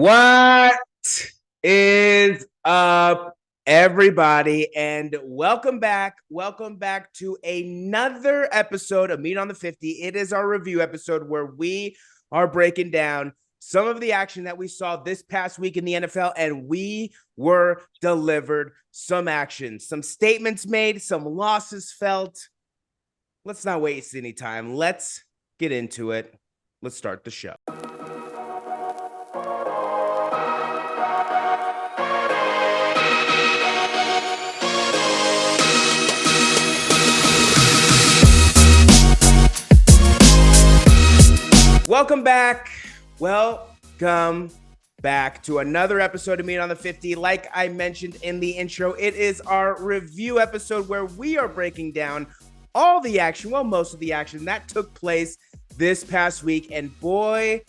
What is up, everybody? And welcome back. Welcome back to another episode of Meat on the 50. It is our review episode where we are breaking down some of the action that we saw this past week in the NFL, and we were delivered some action, some statements made, some losses felt. Let's not waste any time. Let's get into it. Let's start the show. Welcome back. Welcome back to another episode of Meat on the 50. Like I mentioned in the intro, it is our review episode where we are breaking down all the action, most of the action that took place this past week. And boy,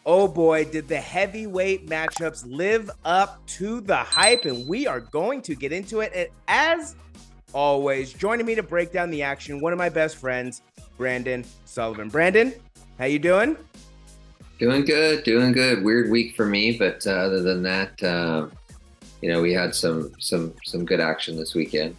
oh boy, did the heavyweight matchups live up to the hype. And we are going to get into it. And as always, joining me to break down the action, one of my best friends, Brandon Sullivan. Brandon, how you doing? Doing good. Weird week for me, but other than that, we had some good action this weekend.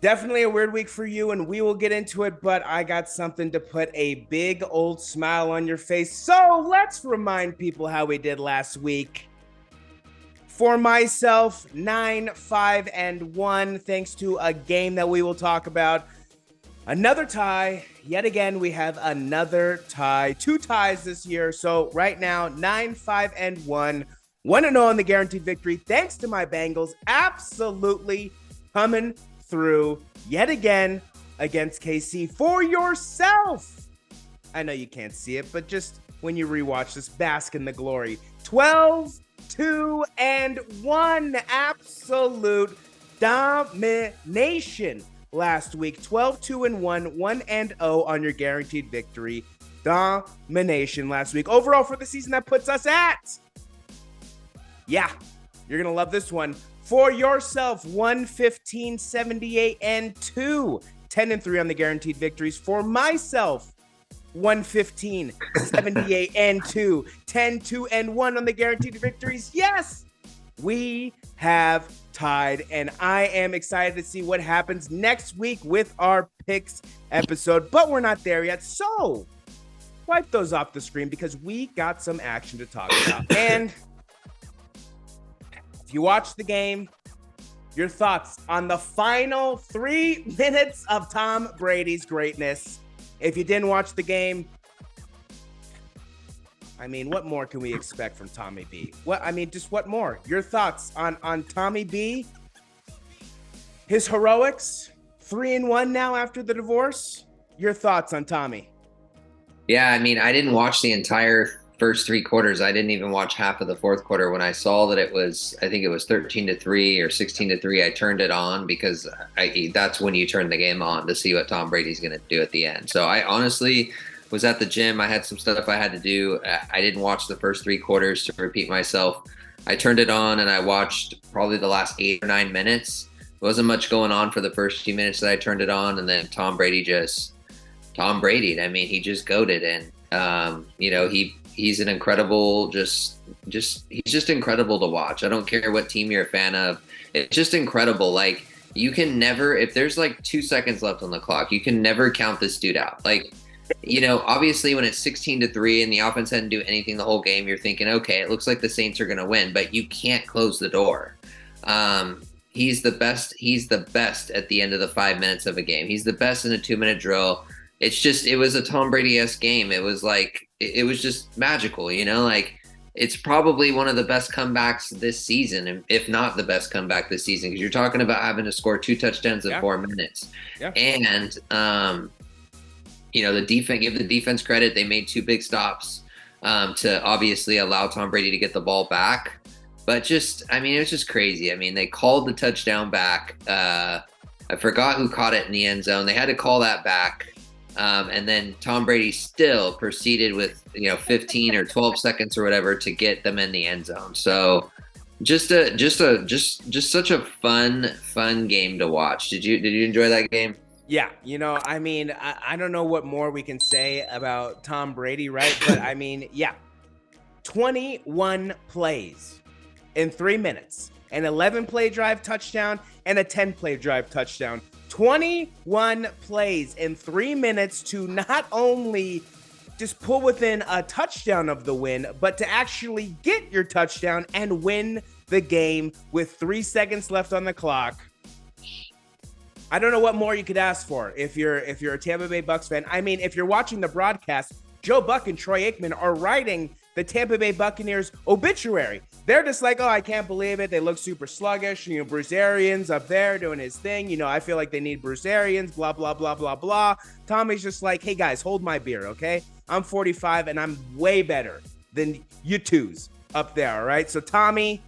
Definitely a weird week for you, and we will get into it, but I got something to put a big old smile on your face. So let's remind people how we did last week. For myself, 9-5-1, thanks to a game that we will talk about. Another tie. Yet again, we have another tie. 2 ties this year. So right now, 9-5-1. 1-0 on the guaranteed victory. Thanks to my Bengals. Absolutely coming through yet again against KC. For yourself. I know you can't see it, but just when you rewatch this, bask in the glory. 12-2-1. Absolute domination. Last week, 12-2-1, 1-0 on your guaranteed victory. Domination last week. Overall for the season, that puts us at, yeah, you're going to love this one. For yourself, 115-78-2, 10-3 on the guaranteed victories. For myself, 115-78-2, 10-2-1 on the guaranteed victories. Yes, we have tied, and I am excited to see what happens next week with our picks episode, but we're not there yet, so wipe those off the screen because we got some action to talk about. And if you watch the game, your thoughts on the final 3 minutes of Tom Brady's greatness. If you didn't watch the game, I mean, what more can we expect from Tommy B? What more? Your thoughts on Tommy B? His heroics, 3-1 now after the divorce. Your thoughts on Tommy? Yeah, I mean, I didn't watch the entire first 3 quarters. I didn't even watch half of the fourth quarter. When I saw that I think it was 13-3 or 16-3, I turned it on because that's when you turn the game on to see what Tom Brady's going to do at the end. So I honestly was at the gym. I had some stuff I had to do. I didn't watch the first 3 quarters to repeat myself. I turned it on and I watched probably the last 8 or 9 minutes. There wasn't much going on for the first few minutes that I turned it on. And then Tom Brady. I mean, he just goated. And, he's an incredible, he's just incredible to watch. I don't care what team you're a fan of. It's just incredible. Like, you can never, if there's like 2 seconds left on the clock, you can never count this dude out. Like, obviously when it's 16-3 and the offense hadn't do anything the whole game, you're thinking, okay, it looks like the Saints are going to win, but you can't close the door. He's the best. He's the best at the end of the 5 minutes of a game. He's the best in a 2-minute drill. It was a Tom Brady-esque game. It was like, it was just magical, like it's probably one of the best comebacks this season, if not the best comeback this season, because you're talking about having to score 2 touchdowns in 4 minutes. Yeah. And, the defense, give the defense credit. They made 2 big stops to obviously allow Tom Brady to get the ball back. But it was just crazy. I mean, they called the touchdown back. I forgot who caught it in the end zone. They had to call that back. And then Tom Brady still proceeded with, 15 or 12 seconds or whatever to get them in the end zone. So just such a fun game to watch. Did you enjoy that game? Yeah, I don't know what more we can say about Tom Brady, right? But yeah, 21 plays in 3 minutes, an 11-play drive touchdown, and a 10-play drive touchdown. 21 plays in 3 minutes to not only just pull within a touchdown of the win, but to actually get your touchdown and win the game with 3 seconds left on the clock. I don't know what more you could ask for if you're a Tampa Bay Bucs fan. I mean, if you're watching the broadcast, Joe Buck and Troy Aikman are writing the Tampa Bay Buccaneers obituary. They're just like, oh, I can't believe it. They look super sluggish. Bruce Arians up there doing his thing. I feel like they need Bruce Arians, blah, blah, blah, blah, blah. Tommy's just like, hey, guys, hold my beer, okay? I'm 45, and I'm way better than you twos up there, all right? So Tommy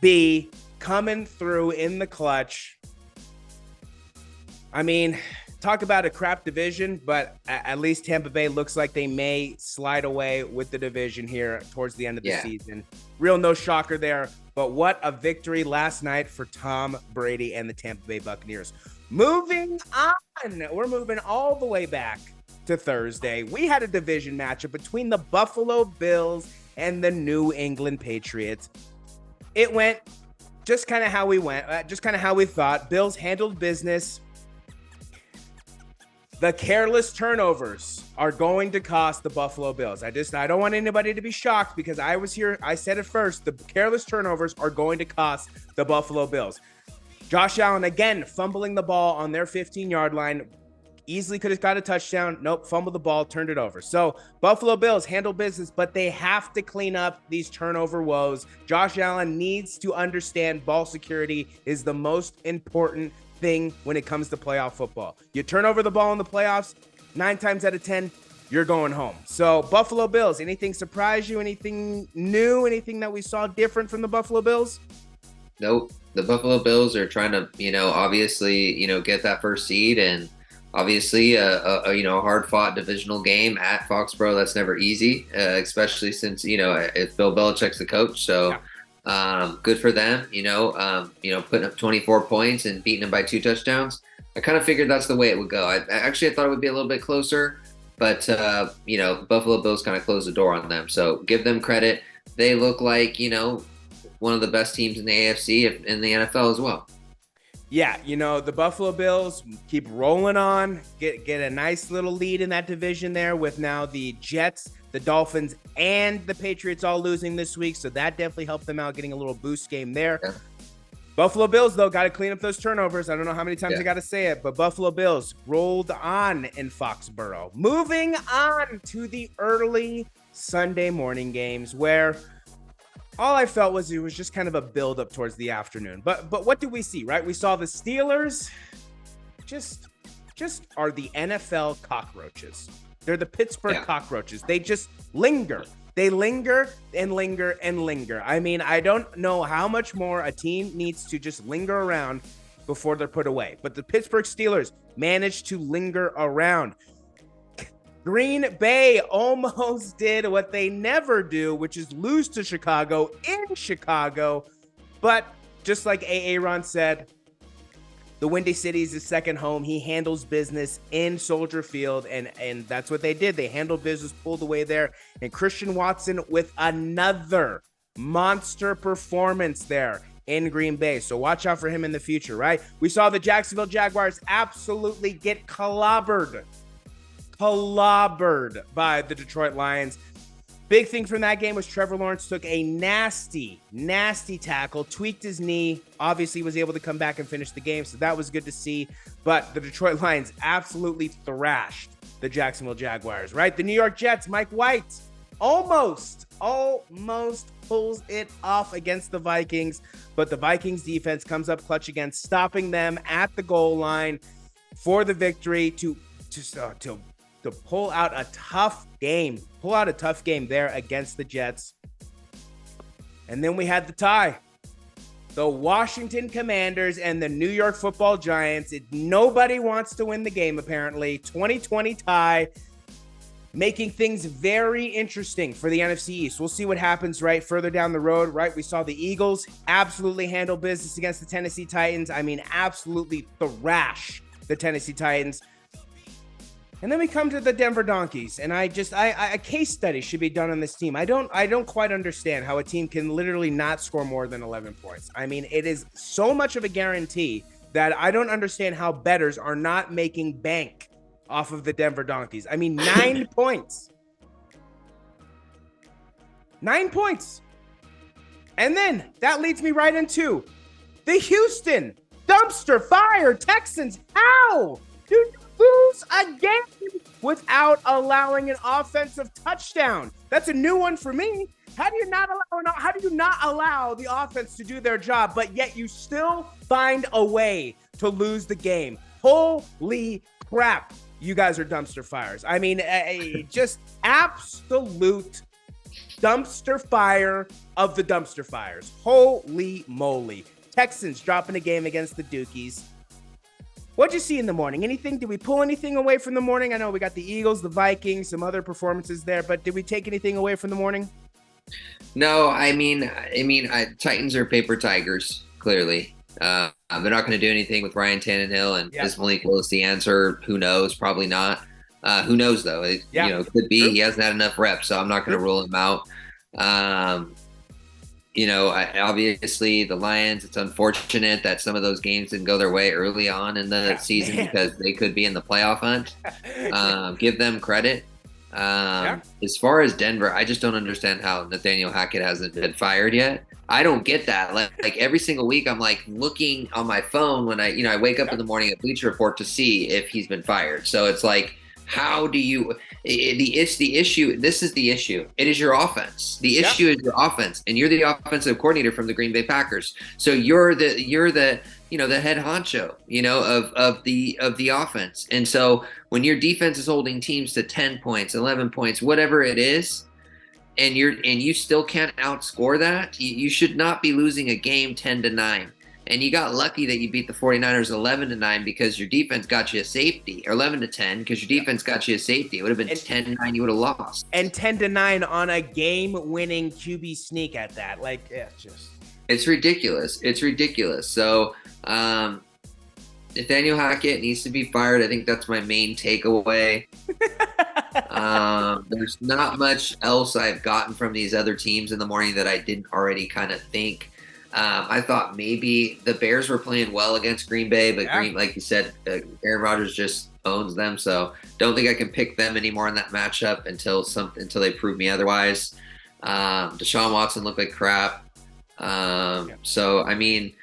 B coming through in the clutch. I mean, talk about a crap division, but at least Tampa Bay looks like they may slide away with the division here towards the end of the season. Real no shocker there, but what a victory last night for Tom Brady and the Tampa Bay Buccaneers. Moving on, we're moving all the way back to Thursday. We had a division matchup between the Buffalo Bills and the New England Patriots. It went just kind of how we thought. Bills handled business. The careless turnovers are going to cost the Buffalo Bills. I don't want anybody to be shocked because I was here. I said it first. The careless turnovers are going to cost the Buffalo Bills. Josh Allen, again, fumbling the ball on their 15-yard line. Easily could have got a touchdown. Nope, fumbled the ball, turned it over. So Buffalo Bills handle business, but they have to clean up these turnover woes. Josh Allen needs to understand ball security is the most important thing when it comes to playoff football. You turn over the ball in the playoffs, 9 times out of 10, you're going home. So Buffalo Bills, anything surprise you? Anything new? Anything that we saw different from the Buffalo Bills? Nope. The Buffalo Bills are trying to, obviously, get that first seed, and obviously a hard-fought divisional game at Foxborough. That's never easy, especially since, if Bill Belichick's the coach. So yeah. Good for them, putting up 24 points and beating them by 2 touchdowns. I kind of figured that's the way it would go. I thought it would be a little bit closer, but, Buffalo Bills kind of closed the door on them. So give them credit. They look like, one of the best teams in the AFC in the NFL as well. Yeah, the Buffalo Bills keep rolling on, get a nice little lead in that division there with now the Jets, the Dolphins, and the Patriots all losing this week. So that definitely helped them out, getting a little boost game there. Yeah. Buffalo Bills, though, got to clean up those turnovers. I don't know how many times I got to say it, but Buffalo Bills rolled on in Foxborough. Moving on to the early Sunday morning games where all I felt was it was just kind of a build-up towards the afternoon. But what did we see, right? We saw the Steelers just are the NFL cockroaches. They're the Pittsburgh cockroaches. They just linger. They linger and linger and linger. I mean, I don't know how much more a team needs to just linger around before they're put away. But the Pittsburgh Steelers managed to linger around. Green Bay almost did what they never do, which is lose to Chicago in Chicago. But just like Aaron said, the Windy City is his second home. He handles business in Soldier Field, and that's what they did. They handled business, pulled away there. And Christian Watson with another monster performance there in Green Bay. So watch out for him in the future, right? We saw the Jacksonville Jaguars absolutely get clobbered by the Detroit Lions. Big thing from that game was Trevor Lawrence took a nasty tackle, tweaked his knee, obviously was able to come back and finish the game, so that was good to see. But the Detroit Lions absolutely thrashed the Jacksonville Jaguars, right? The New York Jets, Mike White, almost pulls it off against the Vikings, but the Vikings defense comes up clutch again, stopping them at the goal line for the victory to pull out a tough game there against the Jets. And then we had the tie. The Washington Commanders and the New York Football Giants. Nobody wants to win the game, apparently. 2020 tie, making things very interesting for the NFC East. We'll see what happens right further down the road, right? We saw the Eagles absolutely handle business against the Tennessee Titans. I mean, absolutely thrash the Tennessee Titans. And then we come to the Denver Donkeys, and a case study should be done on this team. I don't quite understand how a team can literally not score more than 11 points. I mean, it is so much of a guarantee that I don't understand how bettors are not making bank off of the Denver Donkeys. I mean, 9 points. 9 points. And then that leads me right into the Houston dumpster fire Texans. How do you lose a game without allowing an offensive touchdown? That's a new one for me. How do you not allow the offense to do their job, but yet you still find a way to lose the game? Holy crap. You guys are dumpster fires. I mean, just absolute dumpster fire of the dumpster fires. Holy moly. Texans dropping a game against the Dukies. What'd you see in the morning? Anything? Did we pull anything away from the morning? I know we got the Eagles, the Vikings, some other performances there, but did we take anything away from the morning? No, I mean, Titans are paper tigers, clearly. They're not going to do anything with Ryan Tannehill, and is Malik Willis the answer? Who knows? Probably not. Who knows, though? It could be. True. He hasn't had enough reps, so I'm not going to rule him out. Obviously the Lions, it's unfortunate that some of those games didn't go their way early on in the season because they could be in the playoff hunt. Give them credit. As far as Denver, I just don't understand how Nathaniel Hackett hasn't been fired yet. I don't get that. Like every single week, I'm like looking on my phone when I wake up in the morning at Bleacher Report to see if he's been fired. So it's like, how do you? It's the issue. This is the issue. It is your offense. The issue is your offense, and you're the offensive coordinator from the Green Bay Packers. So you're the the head honcho of the offense. And so when your defense is holding teams to 10 points, 11 points, whatever it is, and you still can't outscore that, you should not be losing a game 10-9. And you got lucky that you beat the 49ers 11-9 because your defense got you a safety, or 11-10 because your defense got you a safety. It would have been 10-9. You would have lost. And 10-9 on a game-winning QB sneak at that. It's ridiculous. It's ridiculous. So Nathaniel Hackett needs to be fired. I think that's my main takeaway. There's not much else I've gotten from these other teams in the morning that I didn't already kind of think. I thought maybe the Bears were playing well against Green Bay, but like you said, Aaron Rodgers just owns them. So don't think I can pick them anymore in that matchup until they prove me otherwise. Deshaun Watson looked like crap. So I mean,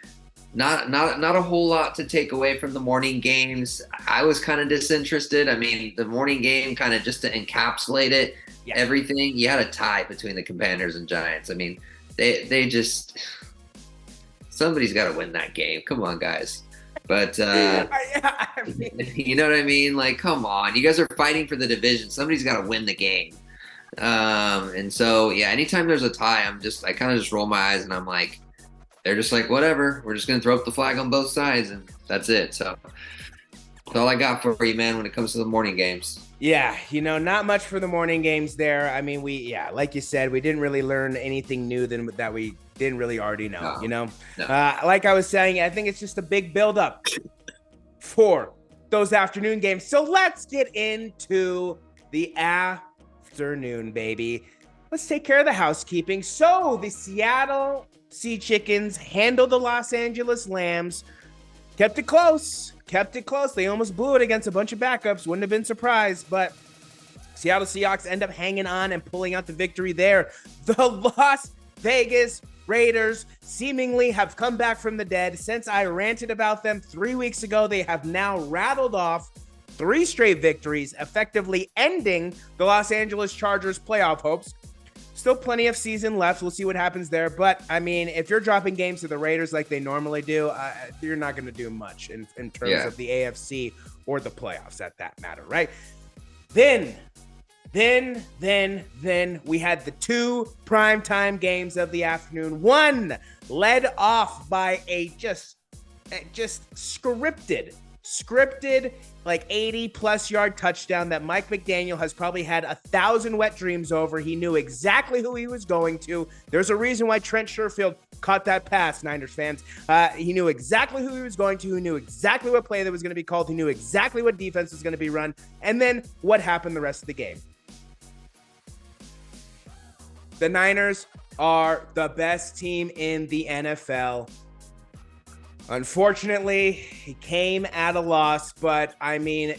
not a whole lot to take away from the morning games. I was kind of disinterested. I mean, the morning game kind of just to encapsulate it, everything. You had a tie between the Commanders and Giants. I mean, they just. Somebody's got to win that game. Come on, guys. But, you know what I mean? Like, come on. You guys are fighting for the division. Somebody's got to win the game. And so, anytime there's a tie, I kind of just roll my eyes and I'm like, they're just like, whatever. We're just going to throw up the flag on both sides. And that's it. So that's all I got for you, man, when it comes to the morning games. Yeah, not much for the morning games there. I mean, like you said, we didn't really learn anything new that we didn't really already know, No. Like I was saying, I think it's just a big buildup for those afternoon games. So let's get into the afternoon, baby. Let's take care of the housekeeping. So the Seattle Sea Chickens handled the Los Angeles Lambs, kept it close. They almost blew it against a bunch of backups. Wouldn't have been surprised, but Seattle Seahawks end up hanging on and pulling out the victory there. The Las Vegas Raiders seemingly have come back from the dead. Since I ranted about them 3 weeks ago, they have now rattled off 3 straight victories, effectively ending the Los Angeles Chargers' playoff hopes. Still plenty of season left. We'll see what happens there. But, I mean, if you're dropping games to the Raiders like they normally do, you're not going to do much in terms of the AFC or the playoffs at that matter, right? Then we had the 2 primetime games of the afternoon. One led off by a just scripted like 80-plus yard touchdown that Mike McDaniel has probably had 1,000 wet dreams over. He knew exactly who he was going to. There's a reason why Trent Sherfield caught that pass, Niners fans. He knew exactly who he was going to, who knew exactly what play that was going to be called, who knew exactly what defense was going to be run, and then what happened the rest of the game. The Niners are the best team in the NFL. Unfortunately, he came at a loss, but I mean,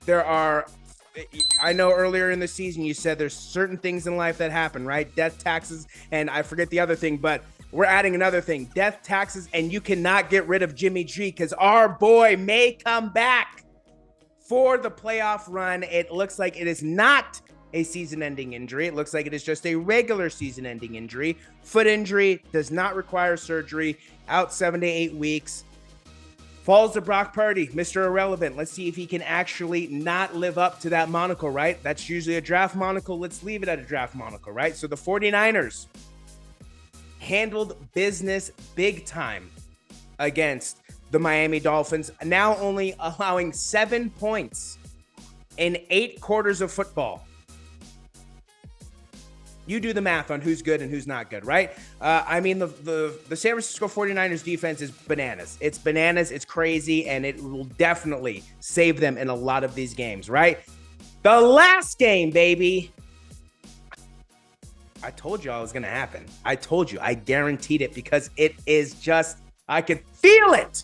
I know earlier in the season you said there's certain things in life that happen, right? Death, taxes, and I forget the other thing, but we're adding another thing. Death, taxes, and you cannot get rid of Jimmy G because our boy may come back for the playoff run. It looks like it is not a season-ending injury. It looks like it is just a regular season-ending injury. Foot injury, does not require surgery, out 7 to 8 weeks. Falls to Brock Purdy, Mr. Irrelevant. Let's see if he can actually not live up to that monocle, right? That's usually a draft monocle. Let's leave it at a draft monocle, right? So the 49ers handled business big time against the Miami Dolphins, now only allowing 7 points in 8 quarters of football. You do the math on who's good and who's not good, right? I mean, the San Francisco 49ers defense is bananas. It's bananas, it's crazy, and it will definitely save them in a lot of these games, right? The last game, baby. I told you it was going to happen. I told you. I guaranteed it because it is just, I could feel it.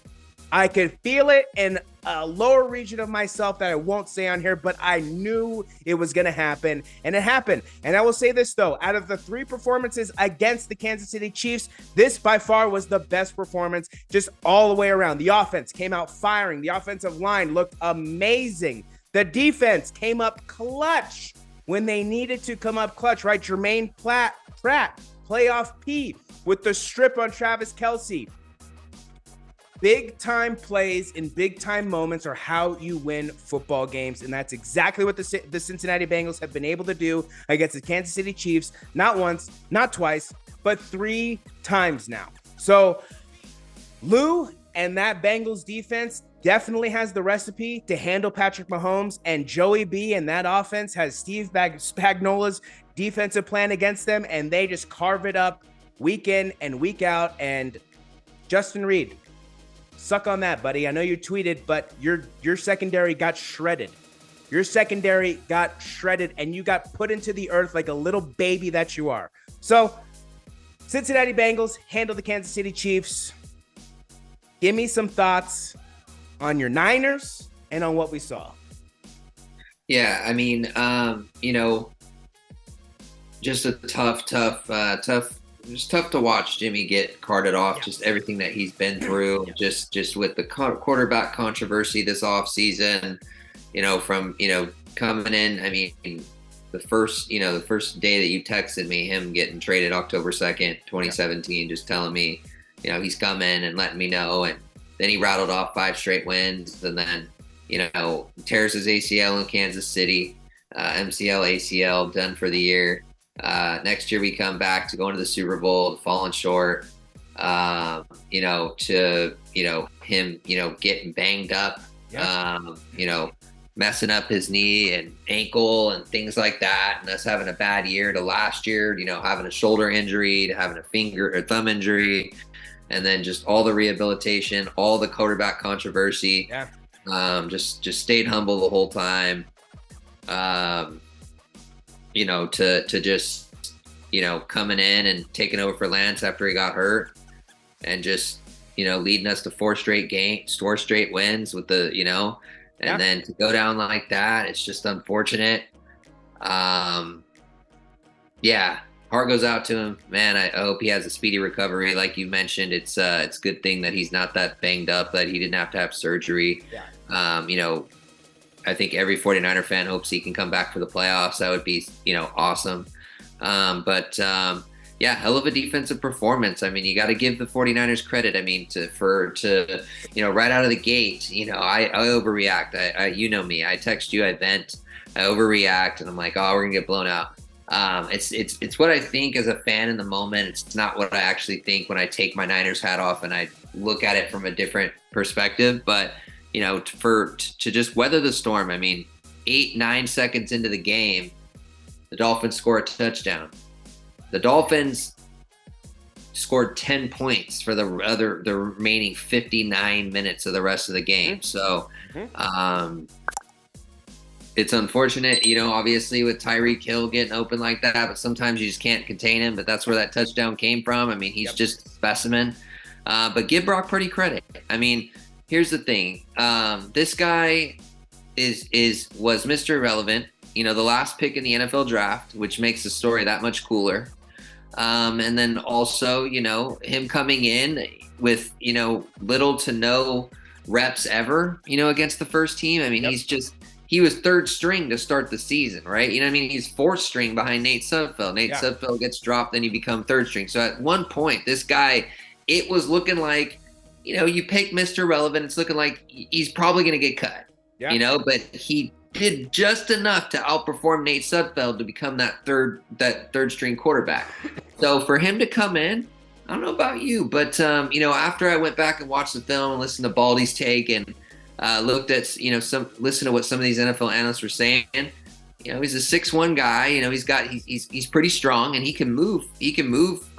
I could feel it in a lower region of myself that I won't say on here, but I knew it was going to happen, and it happened. And I will say this, though. Out of the 3 performances against the Kansas City Chiefs, this by far was the best performance just all the way around. The offense came out firing. The offensive line looked amazing. The defense came up clutch when they needed to come up clutch, right? Jermaine Pratt, playoff P with the strip on Travis Kelce. Big time plays in big time moments are how you win football games. And that's exactly what the Cincinnati Bengals have been able to do against the Kansas City Chiefs. Not once, not twice, but 3 times now. So Lou and that Bengals defense definitely has the recipe to handle Patrick Mahomes, and Joey B and that offense has Steve Spagnuolo's defensive plan against them, and they just carve it up week in and week out. And Justin Reed, suck on that, buddy. I know you tweeted, but your secondary got shredded. Your secondary got shredded, and you got put into the earth like a little baby that you are. So, Cincinnati Bengals handle the Kansas City Chiefs. Give me some thoughts on your Niners and on what we saw. Yeah, I mean, just a tough. It's tough to watch Jimmy get carted off. Yeah. Just everything that he's been through, just with the quarterback controversy this offseason, from coming in. I mean, the first day that you texted me, him getting traded October 2nd, 2017, just telling me, he's coming and letting me know. And then he rattled off 5 straight wins, and then tears his ACL in Kansas City, MCL, ACL, done for the year. Next year we come back to going to the Super Bowl, falling short, to him, getting banged up, messing up his knee and ankle and things like that. And us having a bad year to last year, having a shoulder injury, to having a finger or thumb injury, and then just all the rehabilitation, all the quarterback controversy. Yeah. Just stayed humble the whole time. To just, coming in and taking over for Lance after he got hurt, and just, leading us to 4 straight wins with the, and then to go down like that, it's just unfortunate. Heart goes out to him, man. I hope he has a speedy recovery. Like you mentioned, it's a good thing that he's not that banged up, that he didn't have to have surgery. Yeah. I think every 49er fan hopes he can come back for the playoffs. That would be, awesome. Hell of a defensive performance. I mean, you got to give the 49ers credit. I mean, to right out of the gate, I overreact. I me, I text you, I vent, I overreact, and I'm like, oh, we're gonna get blown out. It's what I think as a fan in the moment. It's not what I actually think when I take my Niners hat off and I look at it from a different perspective. But to just weather the storm. I mean, 8-9 seconds into the game, the Dolphins score a touchdown. The Dolphins scored 10 points for the remaining 59 minutes of the rest of the game. So, it's unfortunate, obviously with Tyreek Hill getting open like that, but sometimes you just can't contain him. But that's where that touchdown came from. I mean, he's just a specimen. But give Brock Purdy credit. I mean, here's the thing. This guy was Mr. Irrelevant. The last pick in the NFL draft, which makes the story that much cooler. And then also, him coming in with, little to no reps ever, against the first team. I mean, he was third string to start the season, right? He's fourth string behind Nate Sudfeld. Nate Sudfeld gets dropped, then you become third string. So at one point, this guy, it was looking like, you pick Mr. Relevant, it's looking like he's probably going to get cut, but he did just enough to outperform Nate Sudfeld to become that third string quarterback. So for him to come in, I don't know about you, but after I went back and watched the film and listened to Baldy's take and looked at listen to what some of these NFL analysts were saying, he's a 6'1" guy. He's pretty strong and he can move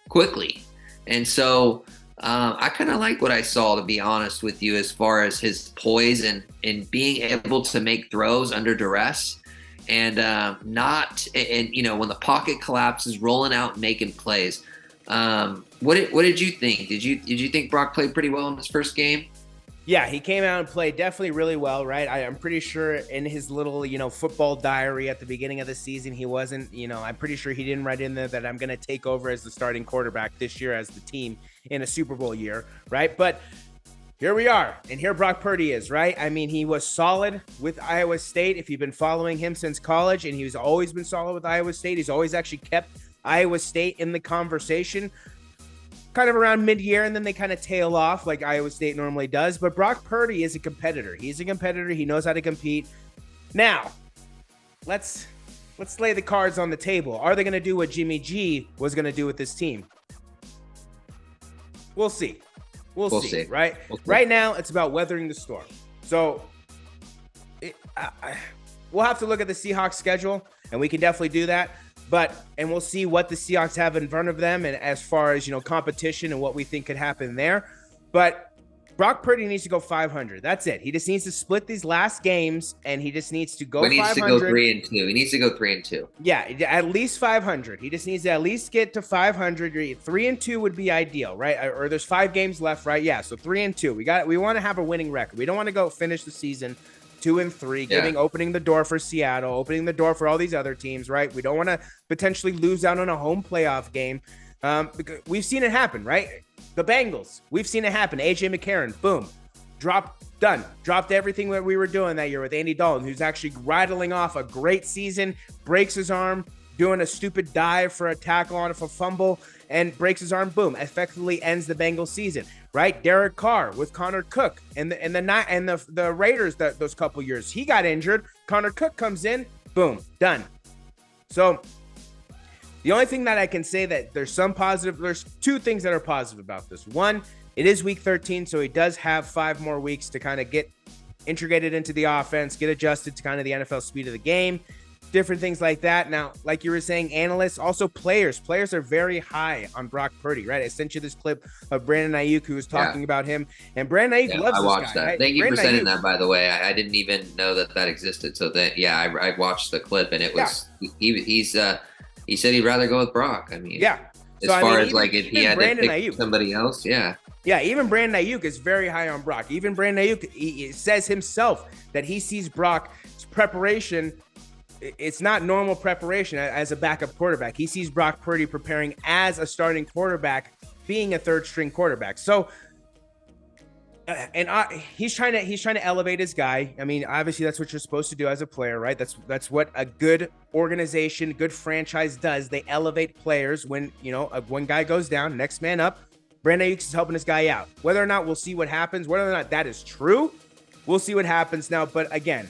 quickly. And so I kind of like what I saw, to be honest with you, as far as his poise and being able to make throws under duress and when the pocket collapses, rolling out and making plays. What did you think? Did you think Brock played pretty well in his first game? Yeah, he came out and played definitely really well, right? I'm pretty sure in his little, football diary at the beginning of the season, he wasn't, I'm pretty sure he didn't write in there that I'm going to take over as the starting quarterback this year as the team in a Super Bowl year, right? But here we are, and here Brock Purdy is, right? I mean, he was solid with Iowa State. If you've been following him since college, and he's always been solid with Iowa State, he's always actually kept Iowa State in the conversation kind of around mid-year, and then they kind of tail off like Iowa State normally does. But Brock Purdy is a competitor. He's a competitor. He knows how to compete. Now, let's lay the cards on the table. Are they going to do what Jimmy G was going to do with this team? We'll see. We'll see, right? Right now, it's about weathering the storm. So we'll have to look at the Seahawks schedule, and we can definitely do that. And we'll see what the Seahawks have in front of them, and as far as, competition and what we think could happen there. But Brock Purdy needs to go 500. That's it. He just needs to split these last games, and he just needs to go 500. He needs to go 3-2. He needs to go 3-2. Yeah, at least 500. He just needs to at least get to 500. 3-2 would be ideal, right? Or there's 5 games left, right? Yeah, so 3-2. We want to have a winning record. We don't want to go finish the season 2-3, opening the door for Seattle, opening the door for all these other teams, right? We don't want to potentially lose out on a home playoff game. Because we've seen it happen, right? The Bengals, we've seen it happen. AJ McCarron, boom, dropped everything that we were doing that year with Andy Dalton, who's actually rattling off a great season, breaks his arm, doing a stupid dive for a tackle on a fumble, and breaks his arm, boom, effectively ends the Bengals season. Right, Derek Carr with Connor Cook and the Raiders those couple years. He got injured. Connor Cook comes in, boom, done. So the only thing that I can say that there's 2 things that are positive about this. One, it is week 13, so he does have 5 more weeks to kind of get integrated into the offense, get adjusted to kind of the NFL speed of the game. Different things like that. Now, like you were saying, analysts, also players are very high on Brock Purdy, right? I sent you this clip of Brandon Ayuk who was talking about him, and Brandon Ayuk loves this guy. I watched that. Right? Thank you for sending that, by the way. I didn't even know that existed. So I watched the clip, and it was he said he'd rather go with Brock. I mean, as far as like if he had to pick somebody else, Yeah, even Brandon Ayuk is very high on Brock. Even Brandon Ayuk, he says himself that he sees Brock's preparation. It's not normal preparation as a backup quarterback. He sees Brock Purdy preparing as a starting quarterback, being a third string quarterback. So, he's trying to elevate his guy. I mean, obviously that's what you're supposed to do as a player, right? That's what a good organization, good franchise does. They elevate players when, one guy goes down, next man up. Brandon Ayuk is helping this guy out. Whether or not we'll see what happens, whether or not that is true, we'll see what happens now. But again,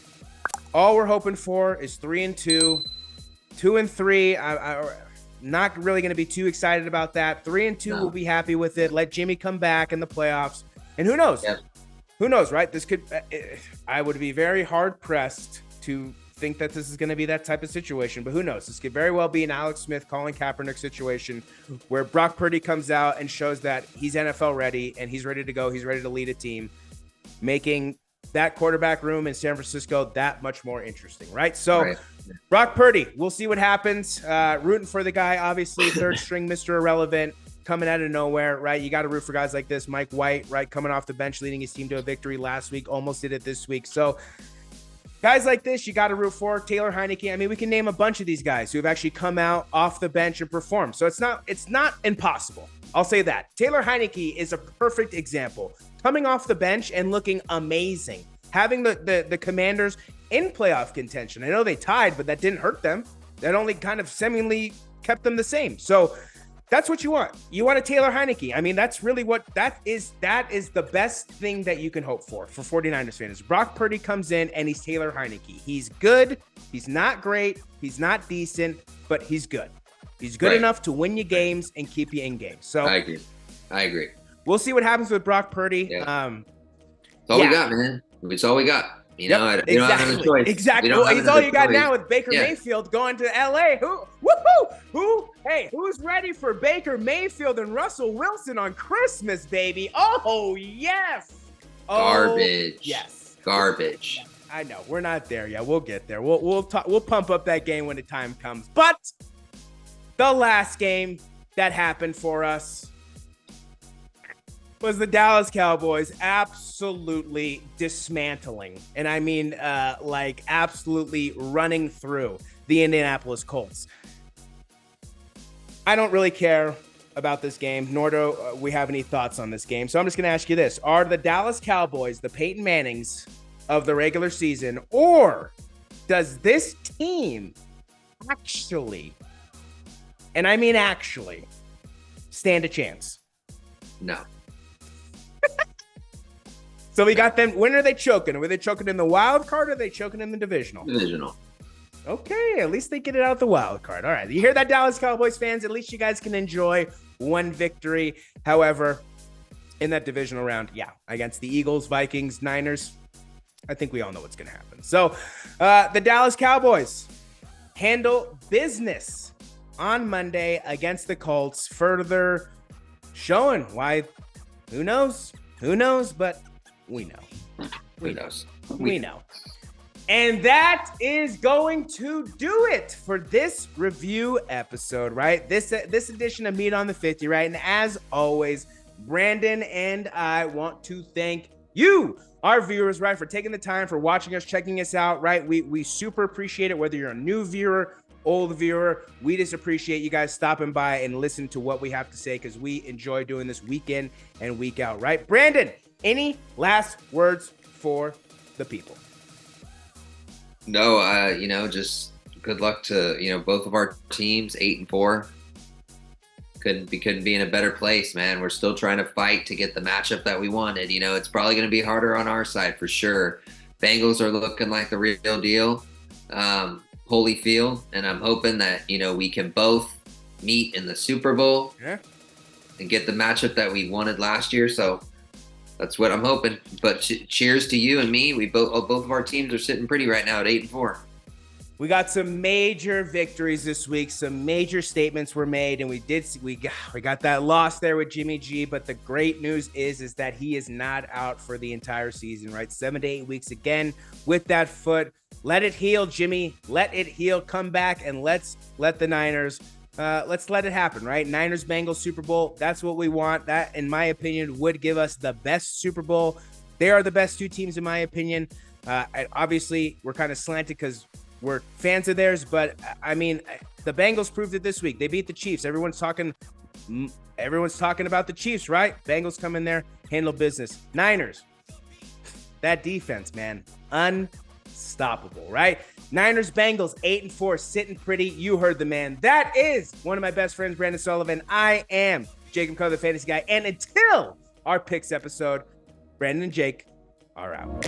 all we're hoping for is 3-2, 2-3. I'm not really going to be too excited about that. 3-2, We'll be happy with it. Let Jimmy come back in the playoffs. And who knows? Who knows, right? This could. I would be very hard pressed to think that this is going to be that type of situation, but who knows? This could very well be an Alex Smith, Colin Kaepernick situation where Brock Purdy comes out and shows that he's NFL ready and he's ready to go. He's ready to lead a team, making that quarterback room in San Francisco that much more interesting, right? So right. Brock Purdy, we'll see what happens. Rooting for the guy, obviously, third string, Mr. Irrelevant, coming out of nowhere, right? You got to root for guys like this. Mike White, right, coming off the bench, leading his team to a victory last week, almost did it this week. So guys like this, you got to root for. Taylor Heineke. I mean, we can name a bunch of these guys who have actually come out off the bench and performed. So it's not impossible. I'll say that. Taylor Heineke is a perfect example. Coming off the bench and looking amazing. Having the Commanders in playoff contention. I know they tied, but that didn't hurt them. That only kind of seemingly kept them the same. So that's what you want. You want a Taylor Heineke. I mean, that's really what that is the best thing that you can hope for 49ers fans. Brock Purdy comes in and he's Taylor Heineke. He's good. He's not great. He's not decent, but he's good. He's good enough to win you games and keep you in games. So I agree. We'll see what happens with Brock Purdy. Yeah. That's all we got, man. It's all we got. You know, exactly. You don't have a choice. Exactly. Well, he's all you got now with Baker Mayfield going to LA. Who's ready for Baker Mayfield and Russell Wilson on Christmas, baby? Oh, yes. Garbage. Yes. Garbage. I know. We're not there yet. We'll get there. We'll pump up that game when the time comes. But the last game that happened for us was the Dallas Cowboys absolutely dismantling, and I mean like absolutely running through the Indianapolis Colts. I don't really care about this game, nor do we have any thoughts on this game. So I'm just going to ask you this. Are the Dallas Cowboys the Peyton Mannings of the regular season, or does this team actually, and I mean actually, stand a chance? No. So we got them. When are they choking? Were they choking in the wild card or are they choking in the divisional? Divisional. Okay, at least they get it out the wild card. All right, you hear that, Dallas Cowboys fans? At least you guys can enjoy one victory. However, in that divisional round, against the Eagles, Vikings, Niners, I think we all know what's going to happen. So the Dallas Cowboys handle business on Monday against the Colts, further showing why, who knows, but we know. We know. And that is going to do it for this review episode, right? This edition of Meat on the 50, right? And as always, Brandon and I want to thank you, our viewers, right, for taking the time, for watching us, checking us out, right? We super appreciate it, whether you're a new viewer, old viewer. We just appreciate you guys stopping by and listening to what we have to say, because we enjoy doing this week in and week out, right? Brandon, any last words for the people? No, just good luck to, both of our teams, 8-4. Couldn't be in a better place, man. We're still trying to fight to get the matchup that we wanted. It's probably going to be harder on our side for sure. Bengals are looking like the real deal. Holyfield, and I'm hoping that, we can both meet in the Super Bowl and get the matchup that we wanted last year. So that's what I'm hoping. But cheers to you and me. We both of our teams are sitting pretty right now at 8-4. We got some major victories this week. Some major statements were made, and we got that loss there with Jimmy G. But the great news is that he is not out for the entire season, right? 7 to 8 weeks again with that foot. Let it heal, Jimmy. Let it heal. Come back and let's let the Niners. Let's let it happen, right? Niners, Bengals, Super Bowl. That's what we want. That, in my opinion, would give us the best Super Bowl. They are the best two teams, in my opinion. Obviously, we're kind of slanted because we're fans of theirs, but I mean, the Bengals proved it this week. They beat the Chiefs. Everyone's talking about the Chiefs, right? Bengals come in there, handle business. Niners, that defense, man, unstoppable, right? Niners, Bengals, 8-4, sitting pretty. You heard the man. That is one of my best friends, Brandon Sullivan. I am Jacob Coe, the fantasy guy. And until our picks episode, Brandon and Jake are out.